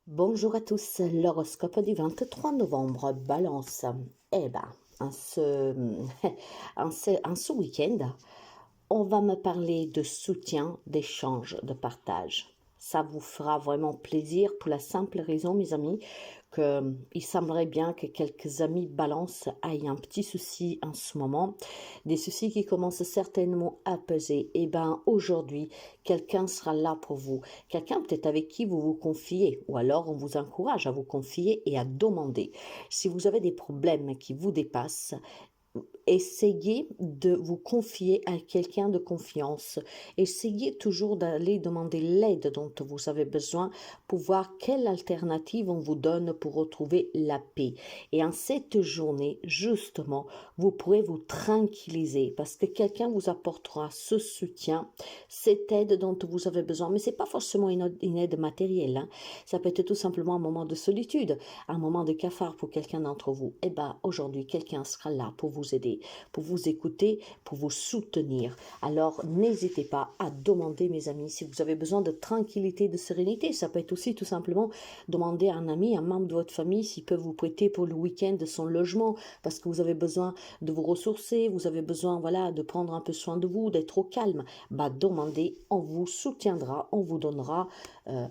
Bonjour à tous, l'horoscope du 23 novembre, Balance. Eh ben, en ce, en ce week-end, on va me parler de soutien, d'échange, de partage. Ça vous fera vraiment plaisir pour la simple raison, mes amis, il semblerait bien que quelques amis balance aient un petit souci en ce moment, des soucis qui commencent certainement à peser. Et ben aujourd'hui, quelqu'un sera là pour vous, quelqu'un peut-être avec qui vous vous confiez, ou alors on vous encourage à vous confier et à demander. Si vous avez des problèmes qui vous dépassent, essayez de vous confier à quelqu'un de confiance. Essayez toujours d'aller demander l'aide dont vous avez besoin pour voir quelle alternative on vous donne pour retrouver la paix. Et en cette journée, justement, vous pourrez vous tranquilliser parce que quelqu'un vous apportera ce soutien, cette aide dont vous avez besoin. Mais c'est pas forcément une aide matérielle, hein. Ça peut être tout simplement un moment de solitude, un moment de cafard pour quelqu'un d'entre vous. Et ben aujourd'hui, quelqu'un sera là pour vous aider, pour vous écouter, pour vous soutenir. Alors n'hésitez pas à demander, mes amis, si vous avez besoin de tranquillité, de sérénité. Ça peut être aussi tout simplement demander à un ami, un membre de votre famille, s'il peut vous prêter pour le week-end son logement, parce que vous avez besoin de vous ressourcer, vous avez besoin, voilà, de prendre un peu soin de vous, d'être au calme. Bah demandez, on vous soutiendra, on vous donnera euh,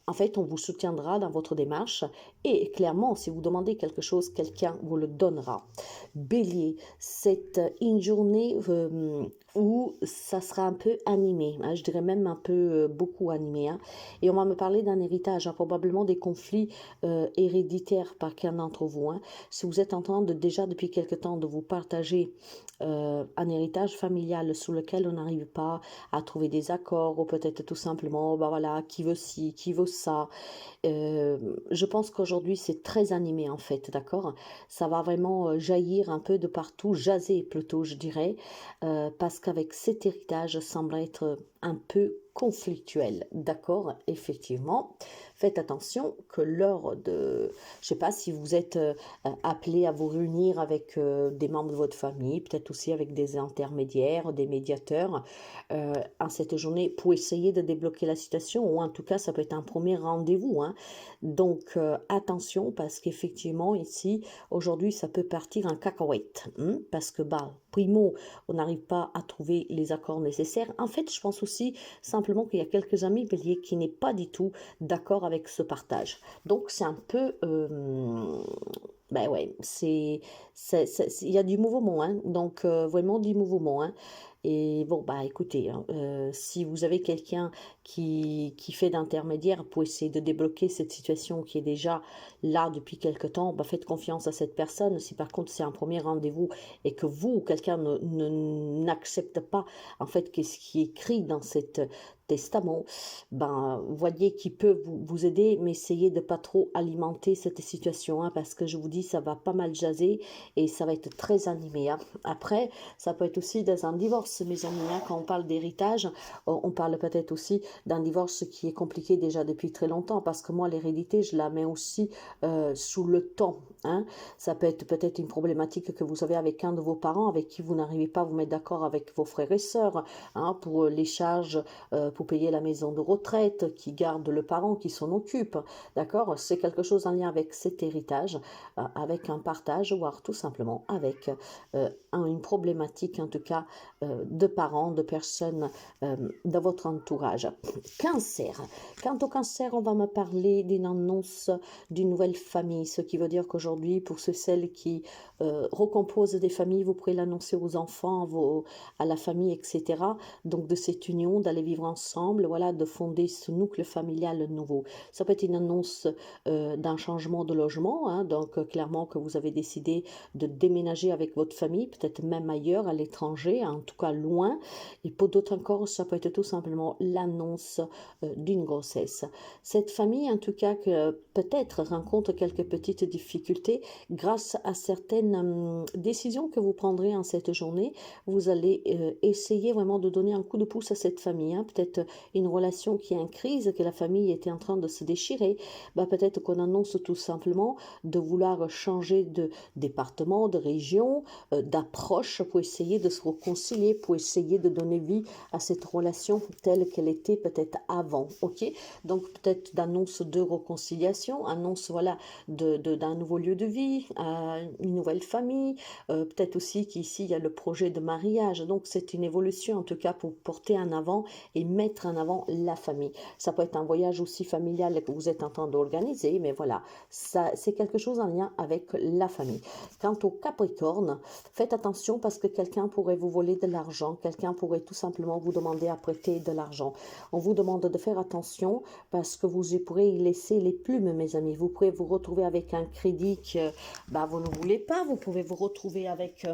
en fait, on vous soutiendra dans votre démarche et clairement, si vous demandez quelque chose, quelqu'un vous le donnera. Bélier, c'est une journée où ça sera un peu animé, hein, je dirais même un peu beaucoup animé, hein, et on va me parler d'un héritage, hein, probablement des conflits héréditaires par qu'un d'entre vous. Hein. Si vous êtes en train de déjà depuis quelque temps de vous partager un héritage familial sous lequel on n'arrive pas à trouver des accords ou peut-être tout simplement, bah voilà, qui veut ci, qui veut ça. Je pense qu'aujourd'hui c'est très animé en fait, d'accord. Ça va vraiment jaillir un peu de partout, jaser plutôt, je dirais, parce qu'avec cet héritage semble être un peu conflictuel, d'accord, effectivement. Faites attention que lors de, je sais pas si vous êtes appelé à vous réunir avec des membres de votre famille, peut-être aussi avec des intermédiaires, des médiateurs, en cette journée pour essayer de débloquer la situation, ou en tout cas ça peut être un premier rendez-vous. Hein. Donc attention parce qu'effectivement ici, aujourd'hui ça peut partir en cacahuète, hein, parce que bah, primo, on n'arrive pas à trouver les accords nécessaires. En fait, je pense aussi simplement qu'il y a quelques amis béliers qui n'est pas du tout d'accord avec ce partage. Donc c'est un peu... ben ouais, il y a du mouvement, hein, donc vraiment du mouvement. Hein. Et bon, bah écoutez, hein, si vous avez quelqu'un qui fait d'intermédiaire pour essayer de débloquer cette situation qui est déjà là depuis quelque temps, bah faites confiance à cette personne. Si par contre c'est un premier rendez-vous et que vous ou quelqu'un n'accepte pas en fait qu'est-ce qui est écrit dans cette testament, ben voyez qui peut vous aider, mais essayez de pas trop alimenter cette situation, hein, parce que je vous dis ça va pas mal jaser et ça va être très animé. Hein. Après, ça peut être aussi dans un divorce, mes amis, hein, quand on parle d'héritage, on parle peut-être aussi d'un divorce qui est compliqué déjà depuis très longtemps, parce que moi l'hérédité je la mets aussi sous le temps. Hein. Ça peut être peut-être une problématique que vous avez avec un de vos parents, avec qui vous n'arrivez pas à vous mettre d'accord avec vos frères et sœurs, hein, pour les charges, pour payer la maison de retraite, qui garde le parent, qui s'en occupe. D'accord. C'est quelque chose en lien avec cet héritage, avec un partage, voire tout simplement avec une problématique, en tout cas, de parents, de personnes dans votre entourage. Cancer. Quant au cancer, on va me parler d'une annonce d'une nouvelle famille, ce qui veut dire qu'aujourd'hui, pour celles qui recomposent des familles, vous pourrez l'annoncer aux enfants, à la famille, etc. Donc de cette union, d'aller vivre ensemble, voilà, de fonder ce nucléo familial nouveau. Ça peut être une annonce d'un changement de logement, hein, donc clairement que vous avez décidé de déménager avec votre famille, peut-être même ailleurs, à l'étranger, en tout cas loin. Et pour d'autres encore, ça peut être tout simplement l'annonce d'une grossesse. Cette famille, en tout cas, que peut-être rencontre quelques petites difficultés grâce à certaines décisions que vous prendrez en cette journée. Vous allez essayer vraiment de donner un coup de pouce à cette famille. Hein. Peut-être une relation qui est en crise, que la famille était en train de se déchirer. Bah, peut-être qu'on annonce tout simplement de vouloir changer de département, de région, d'approche pour essayer de se réconcilier pour essayer de donner vie à cette relation telle qu'elle était peut-être avant, ok? Donc peut-être d'annonce de réconciliation, annonce voilà d'un nouveau lieu de vie, une nouvelle famille, peut-être aussi qu'ici il y a le projet de mariage, donc c'est une évolution en tout cas pour porter en avant et mettre en avant la famille. Ça peut être un voyage aussi familial que vous êtes en train d'organiser, mais voilà, ça c'est quelque chose en lien avec la famille. Quant au Capricorne, faites attention parce que quelqu'un pourrait vous voler de l'argent, quelqu'un pourrait tout simplement vous demander à prêter de l'argent. On vous demande de faire attention parce que vous pourrez y laisser les plumes, mes amis. Vous pourrez vous retrouver avec un crédit que vous ne voulez pas. Vous pouvez vous retrouver avec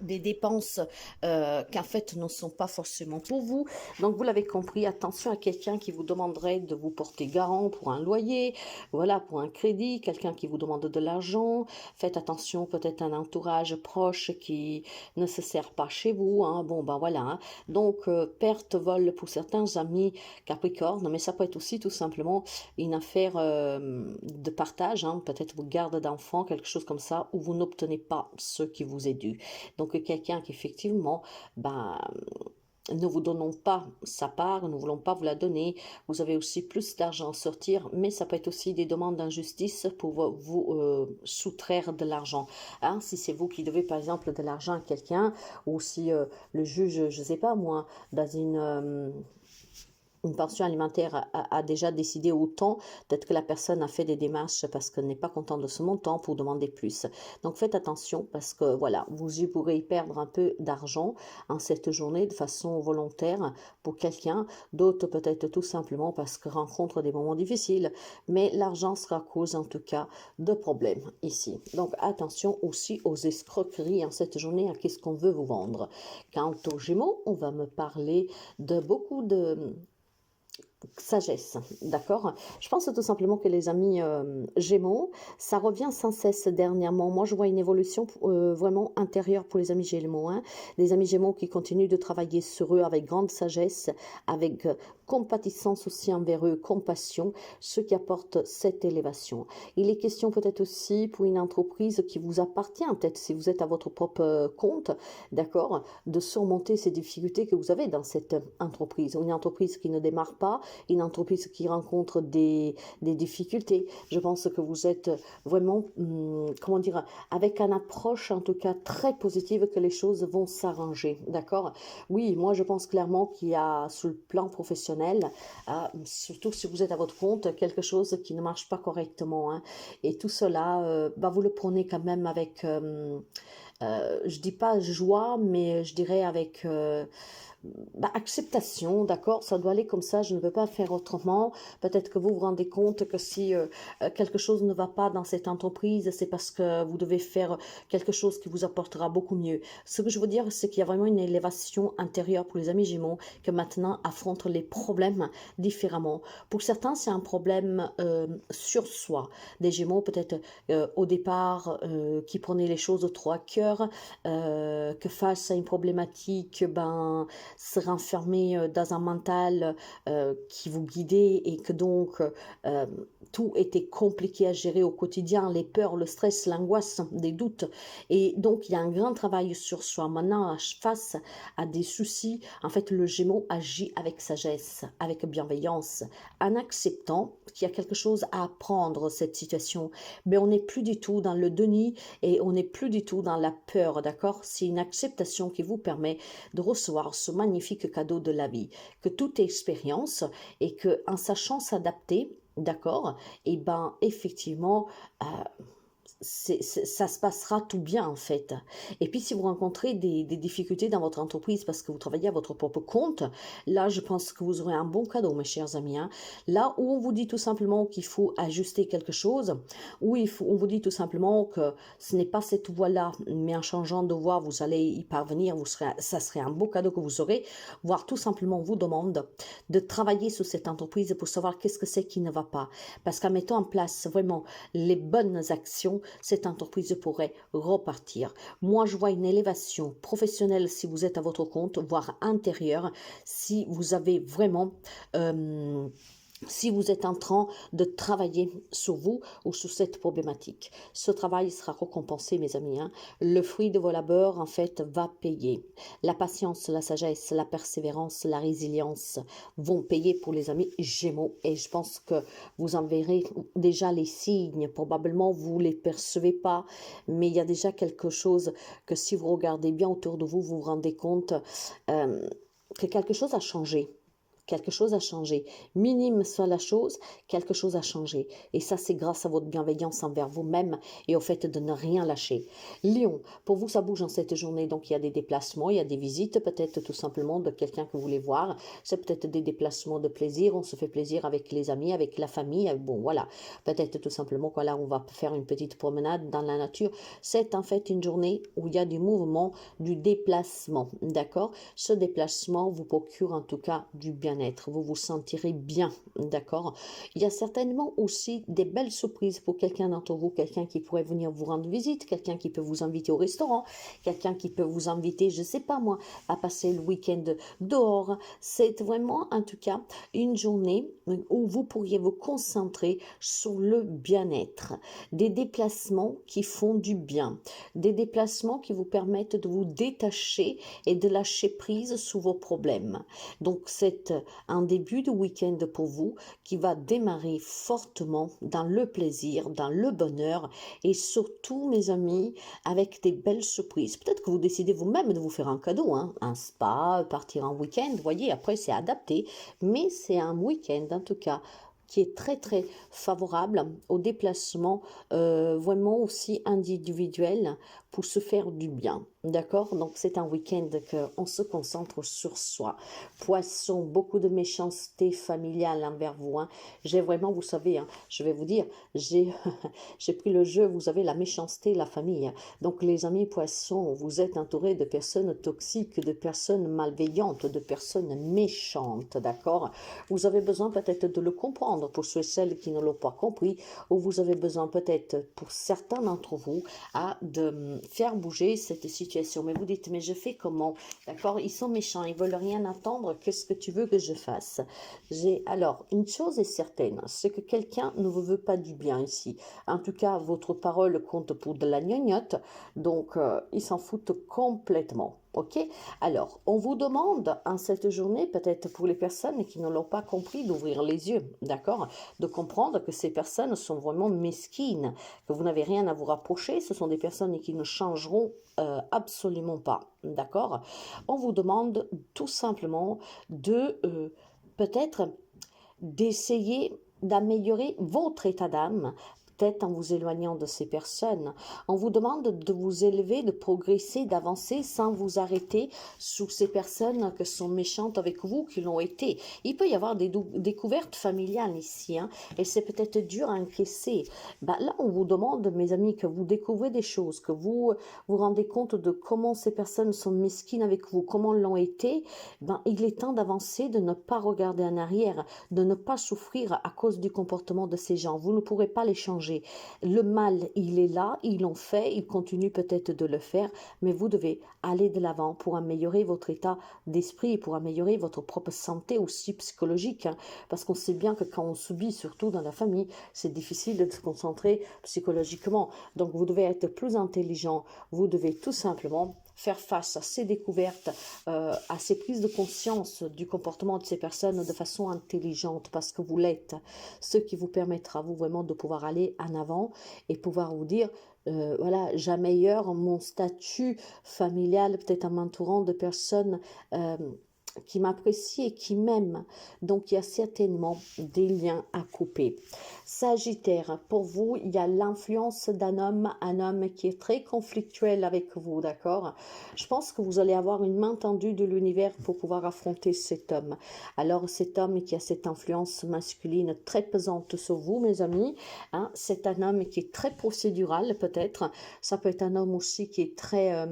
des dépenses qu'en fait ne sont pas forcément pour vous. Donc vous l'avez compris, attention à quelqu'un qui vous demanderait de vous porter garant pour un loyer, voilà, pour un crédit, quelqu'un qui vous demande de l'argent. Faites attention, peut-être un entourage proche qui ne se sert pas chez vous, hein. Bon ben voilà, hein. Donc perte, vol pour certains amis Capricorne, mais ça peut être aussi tout simplement une affaire de partage, hein. Peut-être vous garde d'enfants, quelque chose comme ça, où vous n'obtenez pas ce qui vous est dû. Donc quelqu'un qui effectivement, ne vous donnons pas sa part, ne voulons pas vous la donner, vous avez aussi plus d'argent à sortir, mais ça peut être aussi des demandes d'injustice pour vous soustraire de l'argent. Hein, si c'est vous qui devez par exemple de l'argent à quelqu'un, ou si le juge, je ne sais pas moi, dans une pension alimentaire a déjà décidé autant, peut-être que la personne a fait des démarches parce qu'elle n'est pas contente de ce montant pour demander plus. Donc faites attention parce que voilà, vous pourrez y perdre un peu d'argent en cette journée de façon volontaire pour quelqu'un, d'autres peut-être tout simplement parce que rencontrent des moments difficiles, mais l'argent sera cause en tout cas de problèmes ici. Donc attention aussi aux escroqueries en cette journée, à qu'est-ce qu'on veut vous vendre. Quant aux Gémeaux, on va me parler de beaucoup de sagesse, d'accord? Je pense tout simplement que les amis Gémeaux, ça revient sans cesse dernièrement. Moi, je vois une évolution vraiment intérieure pour les amis Gémeaux, hein. Les amis Gémeaux qui continuent de travailler sur eux avec grande sagesse, avec compatissance aussi envers eux, compassion, ce qui apporte cette élévation. Il est question peut-être aussi pour une entreprise qui vous appartient, peut-être si vous êtes à votre propre compte, d'accord, de surmonter ces difficultés que vous avez dans cette entreprise. Une entreprise qui ne démarre pas, une entreprise qui rencontre des difficultés. Je pense que vous êtes vraiment, comment dire, avec une approche en tout cas très positive que les choses vont s'arranger, d'accord? Oui, moi je pense clairement qu'il y a sur le plan professionnel, surtout si vous êtes à votre compte, quelque chose qui ne marche pas correctement, hein. Et tout cela, vous le prenez quand même avec, je dis pas joie, mais je dirais avec acceptation, d'accord, ça doit aller comme ça, je ne peux pas faire autrement. Peut-être que vous vous rendez compte que si quelque chose ne va pas dans cette entreprise, c'est parce que vous devez faire quelque chose qui vous apportera beaucoup mieux. Ce que je veux dire, c'est qu'il y a vraiment une élévation intérieure pour les amis Gémeaux que maintenant affrontent les problèmes différemment. Pour certains, c'est un problème sur soi. Des Gémeaux, peut-être au départ, qui prenaient les choses trop à cœur, que face à une problématique, se renfermer dans un mental qui vous guidait et que donc tout était compliqué à gérer au quotidien, les peurs, le stress, l'angoisse, des doutes. Et donc, il y a un grand travail sur soi. Maintenant, face à des soucis, en fait, le Gémeaux agit avec sagesse, avec bienveillance, en acceptant qu'il y a quelque chose à apprendre, cette situation. Mais on n'est plus du tout dans le déni et on n'est plus du tout dans la peur, d'accord? C'est une acceptation qui vous permet de recevoir ce magnifique cadeau de la vie, que toute expérience et que en sachant s'adapter, d'accord, et effectivement, ça se passera tout bien en fait. Et puis si vous rencontrez des difficultés dans votre entreprise parce que vous travaillez à votre propre compte, là je pense que vous aurez un bon cadeau mes chers amis, hein. Là où on vous dit tout simplement qu'il faut ajuster quelque chose, où on vous dit tout simplement que ce n'est pas cette voie-là, mais en changeant de voie vous allez y parvenir, ça serait un beau cadeau que vous aurez, voire tout simplement on vous demande de travailler sur cette entreprise pour savoir qu'est-ce que c'est qui ne va pas. Parce qu'en mettant en place vraiment les bonnes actions, cette entreprise pourrait repartir. Moi, je vois une élévation professionnelle si vous êtes à votre compte, voire intérieure, si vous avez vraiment si vous êtes en train de travailler sur vous ou sur cette problématique. Ce travail sera récompensé, mes amis, hein. Le fruit de vos labeurs, en fait, va payer. La patience, la sagesse, la persévérance, la résilience vont payer pour les amis Gémeaux. Et je pense que vous en verrez déjà les signes. Probablement, vous ne les percevez pas, mais il y a déjà quelque chose que si vous regardez bien autour de vous, vous vous rendez compte que quelque chose a changé. Quelque chose a changé. Minime soit la chose, quelque chose a changé. Et ça, c'est grâce à votre bienveillance envers vous-même et au fait de ne rien lâcher. Lion, pour vous, ça bouge en cette journée. Donc, il y a des déplacements, il y a des visites, peut-être tout simplement de quelqu'un que vous voulez voir. C'est peut-être des déplacements de plaisir. On se fait plaisir avec les amis, avec la famille. Bon, voilà. Peut-être tout simplement, voilà, on va faire une petite promenade dans la nature. C'est en fait une journée où il y a du mouvement, du déplacement. D'accord? Ce déplacement vous procure en tout cas du bien-être. Vous vous sentirez bien, d'accord? Il y a certainement aussi des belles surprises pour quelqu'un d'entre vous, quelqu'un qui pourrait venir vous rendre visite, quelqu'un qui peut vous inviter au restaurant, quelqu'un qui peut vous inviter, je sais pas moi, à passer le week-end dehors. C'est vraiment en tout cas une journée où vous pourriez vous concentrer sur le bien-être, des déplacements qui font du bien, des déplacements qui vous permettent de vous détacher et de lâcher prise sur vos problèmes. Donc c'est un début de week-end pour vous qui va démarrer fortement dans le plaisir, dans le bonheur et surtout, mes amis, avec des belles surprises. Peut-être que vous décidez vous-même de vous faire un cadeau, hein, un spa, partir en week-end, vous voyez, après c'est adapté, mais c'est un week-end en tout cas qui est très très favorable au déplacement vraiment aussi individuel pour se faire du bien. D'accord? Donc c'est un week-end qu'on se concentre sur soi. Poisson, beaucoup de méchanceté familiale envers vous, hein. J'ai vraiment, vous savez, hein, je vais vous dire, j'ai j'ai pris le jeu, vous avez la méchanceté, la famille. Donc les amis poissons, vous êtes entourés de personnes toxiques, de personnes malveillantes, de personnes méchantes, d'accord? Vous avez besoin peut-être de le comprendre pour ceux et celles qui ne l'ont pas compris, ou vous avez besoin peut-être pour certains d'entre vous de faire bouger cette situation. Mais vous dites, mais je fais comment? D'accord? Ils sont méchants, ils veulent rien entendre. Qu'est-ce que tu veux que je fasse? Alors, une chose est certaine, c'est que quelqu'un ne vous veut pas du bien ici. En tout cas, votre parole compte pour de la gnognotte, donc ils s'en foutent complètement. Ok? Alors, on vous demande en cette journée, peut-être pour les personnes qui ne l'ont pas compris, d'ouvrir les yeux, d'accord? De comprendre que ces personnes sont vraiment mesquines, que vous n'avez rien à vous rapprocher, ce sont des personnes qui ne changeront absolument pas, d'accord? On vous demande tout simplement de peut-être d'essayer d'améliorer votre état d'âme, peut-être en vous éloignant de ces personnes. On vous demande de vous élever, de progresser, d'avancer sans vous arrêter sous ces personnes qui sont méchantes avec vous, qui l'ont été. Il peut y avoir des découvertes familiales ici, hein, et c'est peut-être dur à encaisser. Là, on vous demande, mes amis, que vous découvrez des choses, que vous vous rendez compte de comment ces personnes sont mesquines avec vous, comment l'ont été. Il est temps d'avancer, de ne pas regarder en arrière, de ne pas souffrir à cause du comportement de ces gens. Vous ne pourrez pas les changer. Le mal, il est là, ils l'ont fait, ils continuent peut-être de le faire, mais vous devez aller de l'avant pour améliorer votre état d'esprit, pour améliorer votre propre santé aussi psychologique, hein, parce qu'on sait bien que quand on subit, surtout dans la famille, c'est difficile de se concentrer psychologiquement. Donc vous devez être plus intelligent, vous devez tout simplement faire face à ces découvertes, à ces prises de conscience du comportement de ces personnes de façon intelligente, parce que vous l'êtes, ce qui vous permettra, vous, vraiment de pouvoir aller en avant et pouvoir vous dire, voilà, j'améliore mon statut familial, peut-être en m'entourant de personnes qui m'apprécient et qui m'aiment. Donc, il y a certainement des liens à couper. Sagittaire, pour vous, il y a l'influence d'un homme, un homme qui est très conflictuel avec vous, d'accord? Je pense que vous allez avoir une main tendue de l'univers pour pouvoir affronter cet homme. Alors, cet homme qui a cette influence masculine très pesante sur vous, mes amis, hein, c'est un homme qui est très procédural, peut-être. Ça peut être un homme aussi qui est très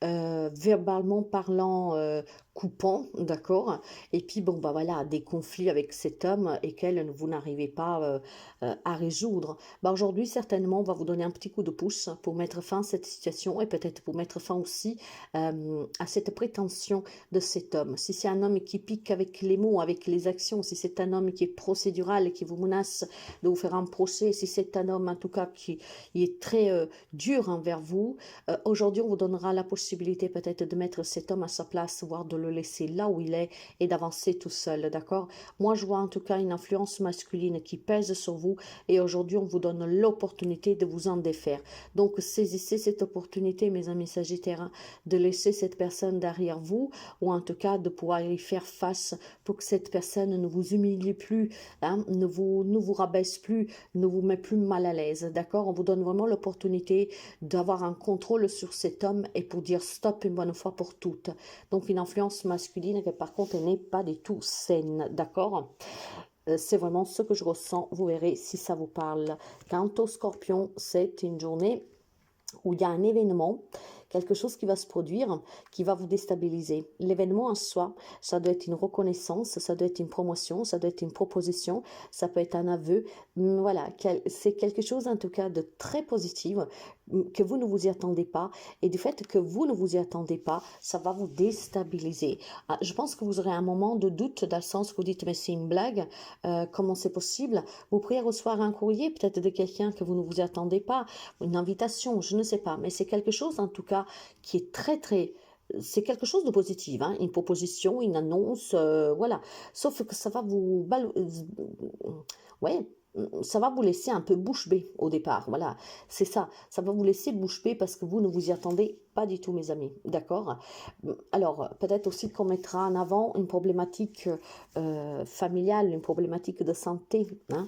verbalement parlant, coupant, d'accord? Et puis bon, bah voilà, des conflits avec cet homme et qu'elle, vous n'arrivez pas à résoudre. Bah aujourd'hui, certainement, on va vous donner un petit coup de pouce pour mettre fin à cette situation et peut-être pour mettre fin aussi à cette prétention de cet homme. Si c'est un homme qui pique avec les mots, avec les actions, si c'est un homme qui est procédural et qui vous menace de vous faire un procès, si c'est un homme en tout cas qui est très dur envers vous, aujourd'hui, on vous donnera la possibilité peut-être de mettre cet homme à sa place, voire de le laisser là où il est et d'avancer tout seul, d'accord? Moi, je vois en tout cas une influence masculine qui pèse sur vous et aujourd'hui, on vous donne l'opportunité de vous en défaire. Donc, saisissez cette opportunité, mes amis sagittaires, de laisser cette personne derrière vous ou en tout cas de pouvoir y faire face pour que cette personne ne vous humilie plus, hein, ne vous rabaisse plus, ne vous met plus mal à l'aise, d'accord? On vous donne vraiment l'opportunité d'avoir un contrôle sur cet homme et pour dire stop une bonne fois pour toutes. Donc une influence masculine qui par contre n'est pas du tout saine, d'accord? C'est vraiment ce que je ressens, vous verrez si ça vous parle. Quant au scorpion, c'est une journée où il y a un événement, quelque chose qui va se produire, qui va vous déstabiliser. L'événement en soi, ça doit être une reconnaissance, ça doit être une promotion, ça doit être une proposition, ça peut être un aveu. Voilà, c'est quelque chose en tout cas de très positif, que vous ne vous y attendez pas. Et du fait que vous ne vous y attendez pas, ça va vous déstabiliser. Je pense que vous aurez un moment de doute dans le sens que vous dites, mais c'est une blague, comment c'est possible? Vous pourriez recevoir un courrier peut-être de quelqu'un que vous ne vous y attendez pas, une invitation, je ne sais pas, mais c'est quelque chose en tout cas qui est très c'est quelque chose de positif, hein, une proposition, une annonce, voilà. Sauf que ça va vous ouais, ça va vous laisser un peu bouche bée au départ, voilà. C'est ça, ça va vous laisser bouche bée parce que vous ne vous y attendez pas du tout, mes amis, d'accord? Alors, peut-être aussi qu'on mettra en avant une problématique familiale, une problématique de santé, hein,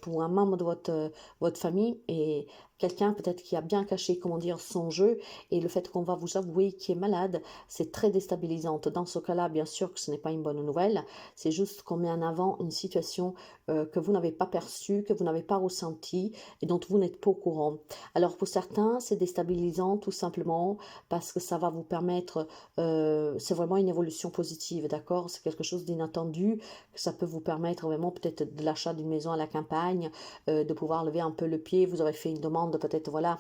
pour un membre de votre famille et quelqu'un peut-être qui a bien caché, comment dire, son jeu et le fait qu'on va vous avouer qu'il est malade, c'est très déstabilisant. Dans ce cas-là, bien sûr que ce n'est pas une bonne nouvelle, c'est juste qu'on met en avant une situation que vous n'avez pas perçue, que vous n'avez pas ressentie et dont vous n'êtes pas au courant. Alors pour certains, c'est déstabilisant tout simplement parce que ça va vous permettre, c'est vraiment une évolution positive, d'accord? C'est quelque chose d'inattendu, ça peut vous permettre vraiment peut-être de l'achat d'une maison à la campagne, de pouvoir lever un peu le pied, vous aurez fait une demande peut-être, voilà,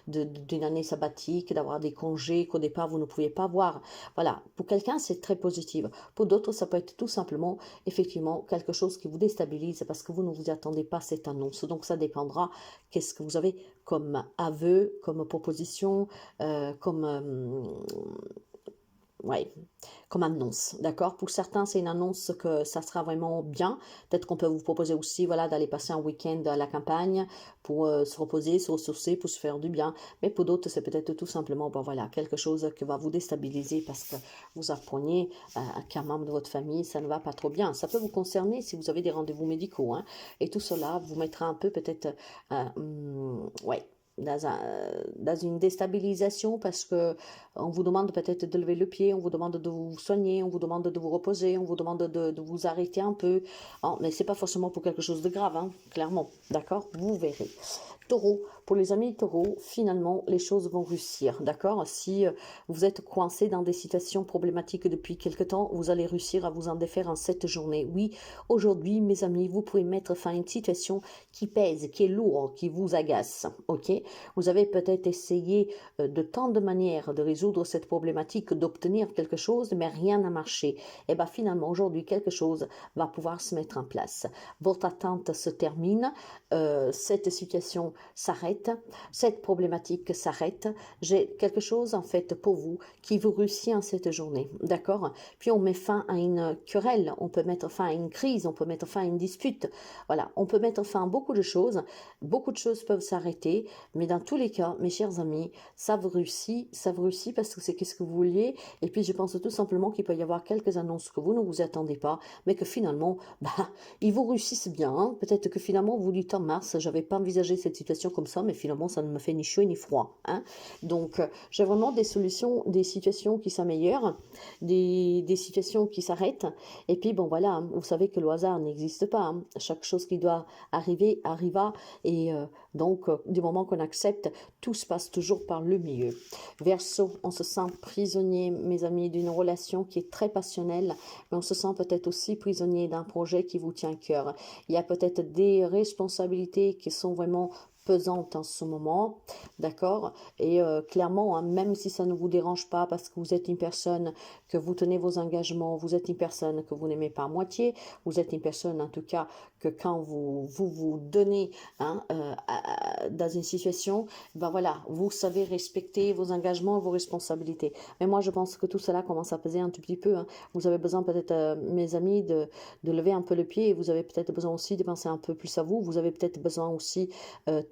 d'une année sabbatique, d'avoir des congés qu'au départ vous ne pouviez pas avoir. Voilà, pour quelqu'un c'est très positif. Pour d'autres, ça peut être tout simplement, effectivement, quelque chose qui vous déstabilise parce que vous ne vous attendez pas à cette annonce. Donc ça dépendra qu'est-ce que vous avez comme aveu, comme proposition, comme ouais, comme annonce, d'accord? Pour certains, c'est une annonce que ça sera vraiment bien. Peut-être qu'on peut vous proposer aussi, voilà, d'aller passer un week-end à la campagne pour se reposer, se ressourcer, pour se faire du bien. Mais pour d'autres, c'est peut-être tout simplement, bon, voilà, quelque chose qui va vous déstabiliser parce que vous apprenez qu'un membre de votre famille, ça ne va pas trop bien. Ça peut vous concerner si vous avez des rendez-vous médicaux, hein. Et tout cela vous mettra un peu peut-être, ouais, dans une déstabilisation parce que on vous demande peut-être de lever le pied, on vous demande de vous soigner, on vous demande de vous reposer, on vous demande de vous arrêter un peu. Oh, mais c'est pas forcément pour quelque chose de grave, hein, clairement, d'accord? Vous verrez. Taureau, pour les amis taureaux, finalement, les choses vont réussir, d'accord? Si vous êtes coincé dans des situations problématiques depuis quelque temps, vous allez réussir à vous en défaire en cette journée. Oui, aujourd'hui, mes amis, vous pouvez mettre fin à une situation qui pèse, qui est lourde, qui vous agace, ok? Vous avez peut-être essayé de tant de manières de résoudre cette problématique, d'obtenir quelque chose, mais rien n'a marché. Et bien finalement, aujourd'hui, quelque chose va pouvoir se mettre en place. Votre attente se termine, cette situation s'arrête, cette problématique s'arrête. J'ai quelque chose en fait pour vous qui vous réussit en cette journée, d'accord? Puis on met fin à une querelle, on peut mettre fin à une crise, on peut mettre fin à une dispute. Voilà, on peut mettre fin à beaucoup de choses peuvent s'arrêter, mais dans tous les cas, mes chers amis, ça vous réussit parce que c'est qu'est-ce que vous vouliez. Et puis je pense tout simplement qu'il peut y avoir quelques annonces que vous ne vous attendez pas, mais que finalement, bah, ils vous réussissent bien, hein. Peut-être que finalement vous dites en mars, j'avais pas envisagé cette situation comme ça, mais finalement ça ne me fait ni chaud ni froid, hein. Donc j'ai vraiment des solutions, des situations qui s'améliorent, des situations qui s'arrêtent. Et puis bon voilà, hein, vous savez que le hasard n'existe pas, hein. Chaque chose qui doit arriver arriva. Et donc du moment qu'on accepte, tout se passe toujours par le milieu. Verseau, on se sent prisonnier, mes amis, d'une relation qui est très passionnelle, mais on se sent peut-être aussi prisonnier d'un projet qui vous tient à cœur. Il y a peut-être des responsabilités qui sont vraiment pesante en ce moment, d'accord? Et clairement, hein, même si ça ne vous dérange pas parce que vous êtes une personne que vous tenez vos engagements, vous êtes une personne que vous n'aimez pas à moitié, vous êtes une personne en tout cas que quand vous donnez hein, dans une situation, ben voilà, vous savez respecter vos engagements, vos responsabilités. Mais moi, je pense que tout cela commence à peser un tout petit peu. Hein. Vous avez besoin peut-être, mes amis, de lever un peu le pied et vous avez peut-être besoin aussi de penser un peu plus à vous. Vous avez peut-être besoin aussi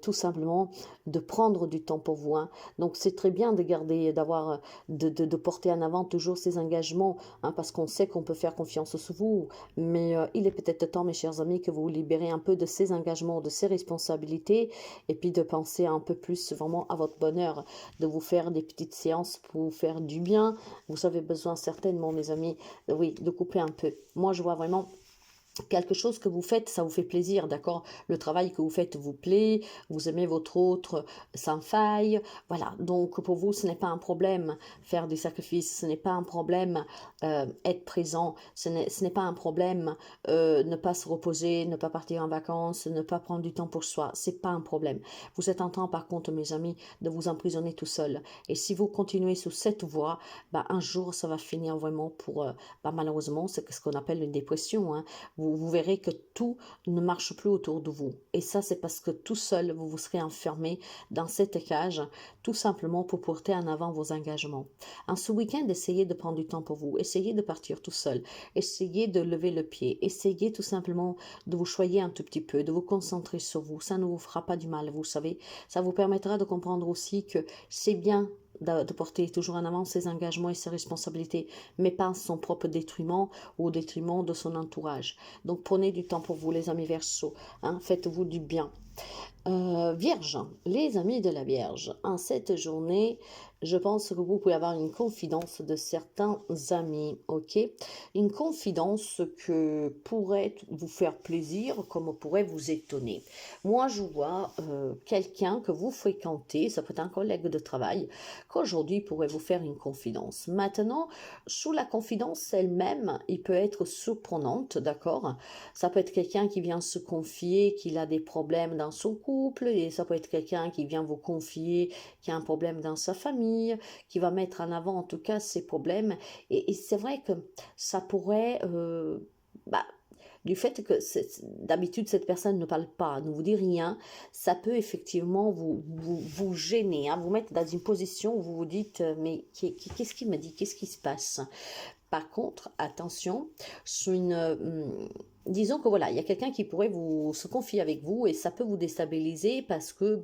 tout simplement de prendre du temps pour vous. Hein. Donc c'est très bien de garder, d'avoir, de porter en avant toujours ces engagements, hein, parce qu'on sait qu'on peut faire confiance sur vous. Mais il est peut-être temps, mes chers amis, que vous vous libérez un peu de ces engagements, de ces responsabilités, et puis de penser un peu plus vraiment à votre bonheur, de vous faire des petites séances pour vous faire du bien. Vous avez besoin certainement, mes amis, oui, de couper un peu. Moi, je vois vraiment quelque chose que vous faites, ça vous fait plaisir, d'accord? Le travail que vous faites vous plaît, vous aimez votre autre sans faille, voilà. Donc pour vous, ce n'est pas un problème faire des sacrifices, ce n'est pas un problème être présent, ce n'est pas un problème ne pas se reposer, ne pas partir en vacances, ne pas prendre du temps pour soi, c'est pas un problème. Vous êtes en train, par contre, mes amis, de vous emprisonner tout seul. Et si vous continuez sur cette voie, bah, un jour, ça va finir vraiment pour, bah, malheureusement, c'est ce qu'on appelle une dépression, hein. Vous verrez que tout ne marche plus autour de vous. Et ça, c'est parce que tout seul, vous vous serez enfermé dans cette cage, tout simplement pour porter en avant vos engagements. En ce week-end, essayez de prendre du temps pour vous. Essayez de partir tout seul. Essayez de lever le pied. Essayez tout simplement de vous choyer un tout petit peu, de vous concentrer sur vous. Ça ne vous fera pas du mal, vous savez. Ça vous permettra de comprendre aussi que c'est bien de porter toujours en avant ses engagements et ses responsabilités, mais pas son propre détriment ou au détriment de son entourage. Donc prenez du temps pour vous, les amis Verseau, hein, faites-vous du bien. Vierge, les amis de la Vierge, en cette journée, je pense que vous pouvez avoir une confidence de certains amis, ok? Une confidence que pourrait vous faire plaisir, comme pourrait vous étonner. Moi, je vois quelqu'un que vous fréquentez, ça peut être un collègue de travail, qu'aujourd'hui pourrait vous faire une confidence. Maintenant, sous la confidence elle-même, il peut être surprenante, d'accord? Ça peut être quelqu'un qui vient se confier qu'il a des problèmes dans son couple, et ça peut être quelqu'un qui vient vous confier qu'il a un problème dans sa famille, qui va mettre en avant en tout cas ses problèmes. Et c'est vrai que ça pourrait... bah, du fait que d'habitude cette personne ne parle pas, ne vous dit rien, ça peut effectivement vous gêner, hein, vous mettre dans une position où vous vous dites mais qu'est-ce qu'il me dit, qu'est-ce qui se passe? Par contre, attention, sur disons que voilà, il y a quelqu'un qui pourrait se confier avec vous et ça peut vous déstabiliser parce que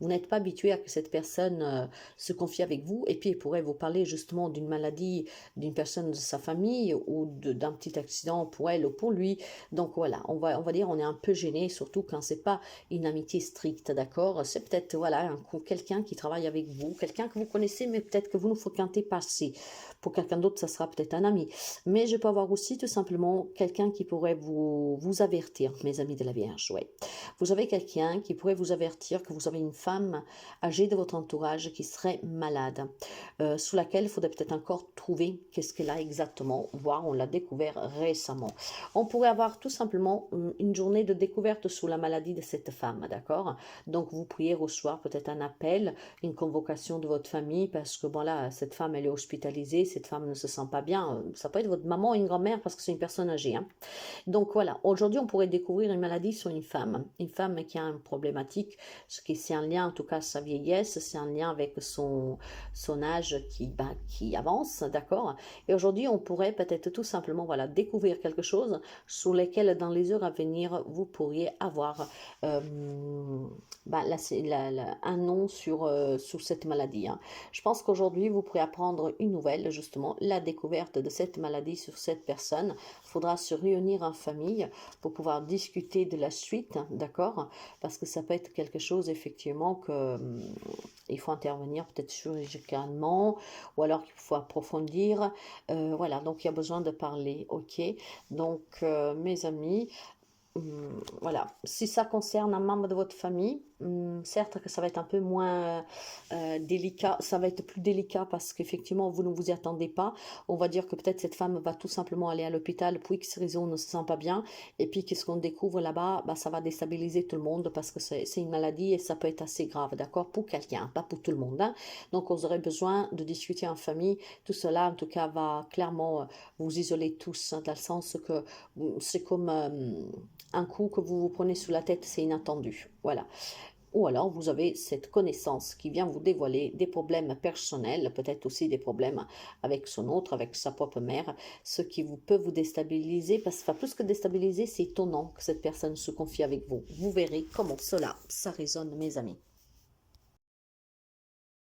vous n'êtes pas habitué à que cette personne se confie avec vous et puis il pourrait vous parler justement d'une maladie d'une personne de sa famille ou d'un petit accident pour elle ou pour lui. Donc voilà, on va dire on est un peu gêné, surtout quand c'est pas une amitié stricte, d'accord? C'est peut-être voilà quelqu'un qui travaille avec vous, quelqu'un que vous connaissez mais peut-être que vous ne fréquentez pas assez. Pour quelqu'un d'autre, ça sera peut-être un ami. Mais je peux avoir aussi tout simplement quelqu'un qui pourrait vous avertir, mes amis de la Vierge. Ouais. Vous avez quelqu'un qui pourrait vous avertir que vous avez une femme âgée de votre entourage qui serait malade, sous laquelle il faudrait peut-être encore trouver qu'est-ce qu'elle a exactement, voire on l'a découvert récemment. On pourrait avoir tout simplement une journée de découverte sous la maladie de cette femme, d'accord? Donc vous pourriez recevoir peut-être un appel, une convocation de votre famille parce que bon là, cette femme elle est hospitalisée, cette femme ne se sent pas bien. Ça peut être votre maman ou une grand-mère parce que c'est une personne âgée. Hein. Donc voilà, aujourd'hui on pourrait découvrir une maladie sur une femme qui a une problématique, ce qui c'est un lien en tout cas sa vieillesse, c'est un lien avec son âge qui avance, d'accord? Et aujourd'hui on pourrait peut-être tout simplement voilà découvrir quelque chose sur lequel dans les heures à venir vous pourriez avoir un nom sur cette maladie. Hein. Je pense qu'aujourd'hui vous pourrez apprendre une nouvelle, justement la découverte de cette maladie sur cette personne. Il faudra se réunir en famille pour pouvoir discuter de la suite, d'accord? Parce que ça peut être quelque chose effectivement que il faut intervenir peut-être chirurgicalement ou alors qu'il faut approfondir. Voilà, donc il y a besoin de parler, ok? Donc mes amis, voilà, si ça concerne un membre de votre famille, Certes que ça va être un peu moins délicat, ça va être plus délicat parce qu'effectivement, vous ne vous y attendez pas. On va dire que peut-être cette femme va tout simplement aller à l'hôpital pour X raison, ne se sent pas bien. Et puis, qu'est-ce qu'on découvre là-bas? Bah, ça va déstabiliser tout le monde parce que c'est une maladie et ça peut être assez grave, d'accord? Pour quelqu'un, pas pour tout le monde, hein. Donc, vous aurez besoin de discuter en famille. Tout cela, en tout cas, va clairement vous isoler tous, hein, dans le sens que c'est comme un coup que vous vous prenez sous la tête, c'est inattendu. Voilà. Ou alors vous avez cette connaissance qui vient vous dévoiler des problèmes personnels, peut-être aussi des problèmes avec son autre, avec sa propre mère, ce qui vous peut vous déstabiliser, parce que enfin, plus que déstabiliser, c'est étonnant que cette personne se confie avec vous. Vous verrez comment cela, ça résonne, mes amis.